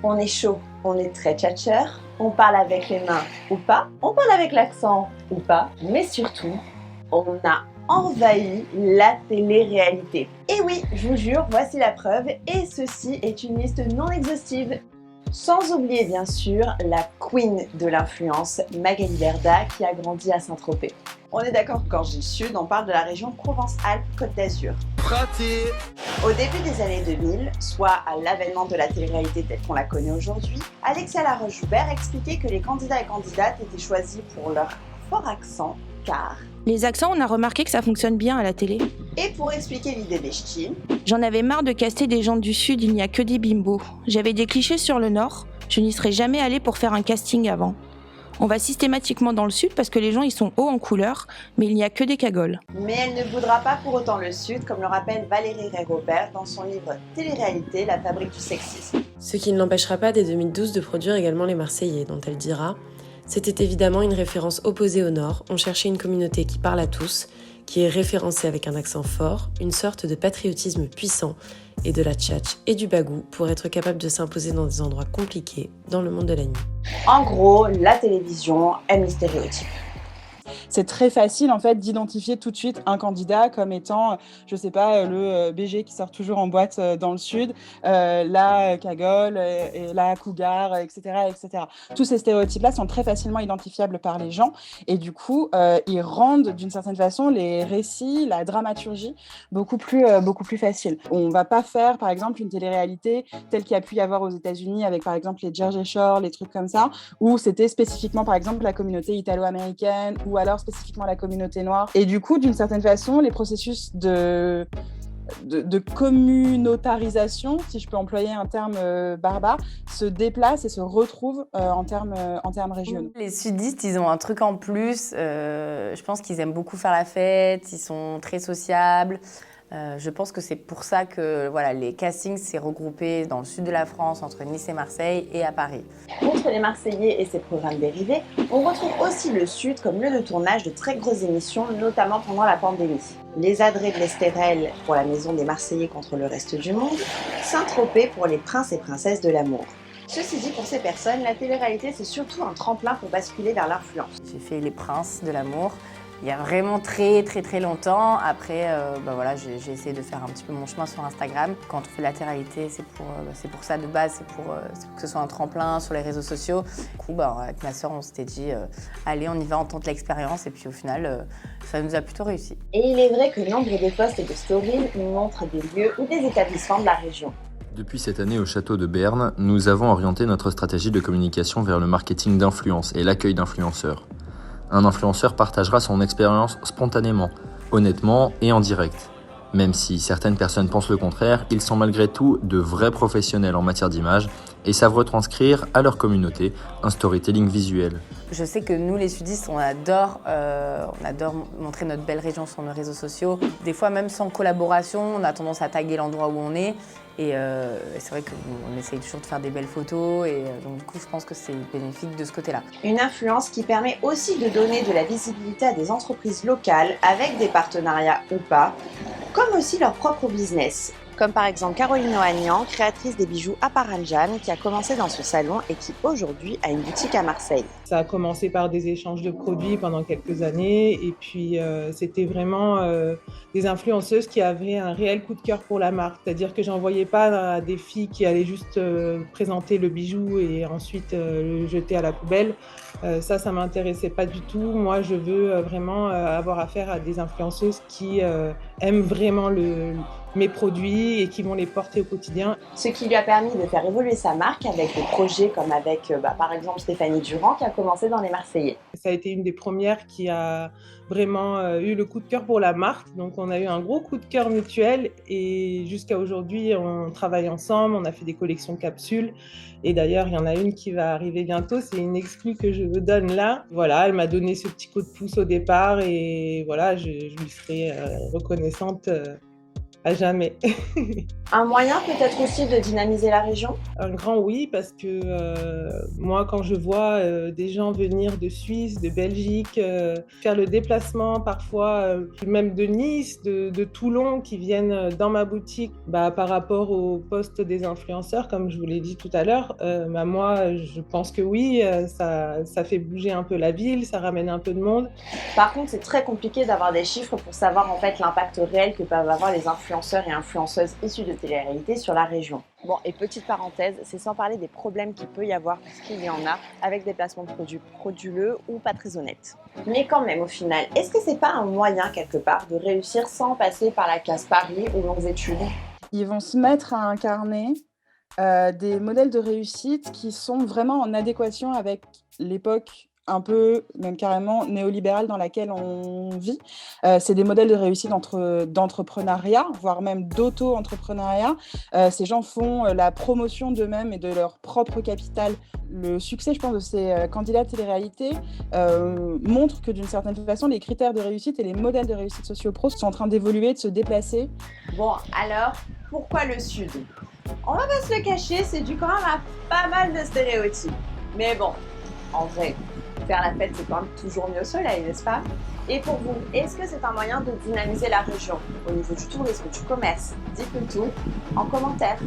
On est chaud, on est très tchatcheur, on parle avec les mains ou pas, on parle avec l'accent ou pas, mais surtout, on a envahi la télé-réalité. Et oui, je vous jure, voici la preuve, et ceci est une liste non exhaustive. Sans oublier bien sûr la queen de l'influence, Magali Berda, qui a grandi à Saint-Tropez. On est d'accord que quand je dis sud, on parle de la région Provence-Alpes-Côte d'Azur. Pratique. Au début des années 2000, soit à l'avènement de la télé-réalité telle qu'on la connaît aujourd'hui, Alexia Laroche-Joubert expliquait que les candidats et candidates étaient choisis pour leur fort accent, car... Les accents, on a remarqué que ça fonctionne bien à la télé. Et pour expliquer l'idée des ch'tis, J'en avais marre de caster des gens du Sud, il n'y a que des bimbos. J'avais des clichés sur le Nord, je n'y serais jamais allée pour faire un casting avant. On va systématiquement dans le Sud parce que les gens ils sont hauts en couleur, mais il n'y a que des cagoles. mais elle ne boudera pas pour autant le Sud, comme le rappelle Valérie Ray-Robert dans son livre Télé-réalité, la fabrique du sexisme. Ce qui ne l'empêchera pas dès 2012 de produire également Les Marseillais, dont elle dira « C'était évidemment une référence opposée au Nord, on cherchait une communauté qui parle à tous, qui est référencée avec un accent fort, une sorte de patriotisme puissant, et de la tchatch et du bagou pour être capable de s'imposer dans des endroits compliqués dans le monde de la nuit. » En gros, la télévision aime les stéréotypes. C'est très facile en fait d'identifier tout de suite un candidat comme étant, je sais pas, le BG qui sort toujours en boîte dans le sud, la cagole, et la cougar, etc., etc. Tous ces stéréotypes-là sont très facilement identifiables par les gens et du coup, ils rendent d'une certaine façon les récits, la dramaturgie beaucoup plus faciles. On va pas faire par exemple une télé-réalité telle qu'il y a pu y avoir aux États-Unis avec par exemple les Jersey Shore, les trucs comme ça, où c'était spécifiquement par exemple la communauté italo-américaine ou alors spécifiquement la communauté noire. Et du coup, d'une certaine façon, les processus de communautarisation, si je peux employer un terme barbare, se déplacent et se retrouvent en termes régionaux. Les sudistes, ils ont un truc en plus. Je pense qu'ils aiment beaucoup faire la fête, ils sont très sociables. Je pense que c'est pour ça que voilà, les castings s'est regroupés dans le sud de la France, entre Nice et Marseille, et à Paris. Outre les Marseillais et ses programmes dérivés, on retrouve aussi le Sud comme lieu de tournage de très grosses émissions, notamment pendant la pandémie. Les Adrets de l'Estérel pour la maison des Marseillais contre le reste du monde, Saint-Tropez pour les princes et princesses de l'amour. Ceci dit, pour ces personnes, la télé-réalité c'est surtout un tremplin pour basculer vers l'influence. J'ai fait les princes de l'amour. Il y a vraiment très longtemps. Après, voilà, j'ai essayé de faire un petit peu mon chemin sur Instagram. Quand on fait la télé-réalité, c'est pour ça de base, c'est pour que ce soit un tremplin sur les réseaux sociaux. Du coup, avec ma sœur, on s'était dit, allez, on y va, on tente l'expérience. Et puis au final, ça nous a plutôt réussi. Et il est vrai que nombre de posts et de stories nous montrent des lieux ou des établissements de la région. Depuis cette année au château de Berne, nous avons orienté notre stratégie de communication vers le marketing d'influence et l'accueil d'influenceurs. Un influenceur partagera son expérience spontanément, honnêtement et en direct. Même si certaines personnes pensent le contraire, ils sont malgré tout de vrais professionnels en matière d'image et savent retranscrire à leur communauté un storytelling visuel. Je sais que nous, les sudistes, on adore montrer notre belle région sur nos réseaux sociaux. Des fois, même sans collaboration, on a tendance à taguer l'endroit où on est. Et c'est vrai qu'on essaye toujours de faire des belles photos. Et donc, du coup, je pense que c'est bénéfique de ce côté-là. Une influence qui permet aussi de donner de la visibilité à des entreprises locales avec des partenariats ou pas, comme aussi leur propre business. Comme par exemple Caroline Ohanian, créatrice des bijoux à Paranjan, qui a commencé dans ce salon et qui aujourd'hui a une boutique à Marseille. Ça a commencé par des échanges de produits pendant quelques années et puis c'était vraiment des influenceuses qui avaient un réel coup de cœur pour la marque. C'est-à-dire que j'envoyais pas des filles qui allaient juste présenter le bijou et ensuite le jeter à la poubelle. Ça m'intéressait pas du tout. Moi, je veux vraiment avoir affaire à des influenceuses qui aiment vraiment mes produits et qui vont les porter au quotidien. Ce qui lui a permis de faire évoluer sa marque avec des projets comme avec par exemple Stéphanie Durand qui a commencé dans les Marseillais. Ça a été une des premières qui a vraiment eu le coup de cœur pour la marque. Donc on a eu un gros coup de cœur mutuel et jusqu'à aujourd'hui on travaille ensemble, on a fait des collections capsules et d'ailleurs il y en a une qui va arriver bientôt, c'est une exclue que je vous donne là. Voilà, elle m'a donné ce petit coup de pouce au départ et voilà, je lui serai reconnaissante à jamais. Un moyen peut-être aussi de dynamiser la région? Un grand oui, parce que moi, quand je vois des gens venir de Suisse, de Belgique, faire le déplacement parfois, même de Nice, de Toulon, qui viennent dans ma boutique, par rapport au poste des influenceurs, comme je vous l'ai dit tout à l'heure, moi, je pense que oui, ça fait bouger un peu la ville, ça ramène un peu de monde. Par contre, c'est très compliqué d'avoir des chiffres pour savoir en fait l'impact réel que peuvent avoir les influenceurs et influenceuses issus de télé-réalité sur la région. Bon, et petite parenthèse, c'est sans parler des problèmes qu'il peut y avoir, parce qu'il y en a, avec des placements de produits frauduleux ou pas très honnêtes. Mais quand même, au final, est-ce que c'est pas un moyen quelque part de réussir sans passer par la case Paris ou longues études? Ils vont se mettre à incarner des modèles de réussite qui sont vraiment en adéquation avec l'époque un peu, même carrément néolibérale dans laquelle on vit. C'est des modèles de réussite d'entrepreneuriat, voire même d'auto-entrepreneuriat. Ces gens font la promotion d'eux-mêmes et de leur propre capital. Le succès, je pense, de ces candidats de télé-réalité montre que d'une certaine façon, les critères de réussite et les modèles de réussite socio-pro sont en train d'évoluer, de se déplacer. Bon, alors, pourquoi le Sud? On va pas se le cacher, c'est dû quand même à pas mal de stéréotypes. Mais bon, en vrai, faire la fête, c'est quand même toujours mieux au soleil, n'est-ce pas? Et pour vous, est-ce que c'est un moyen de dynamiser la région au niveau du tourisme, du commerce? Dites-nous tout en commentaire.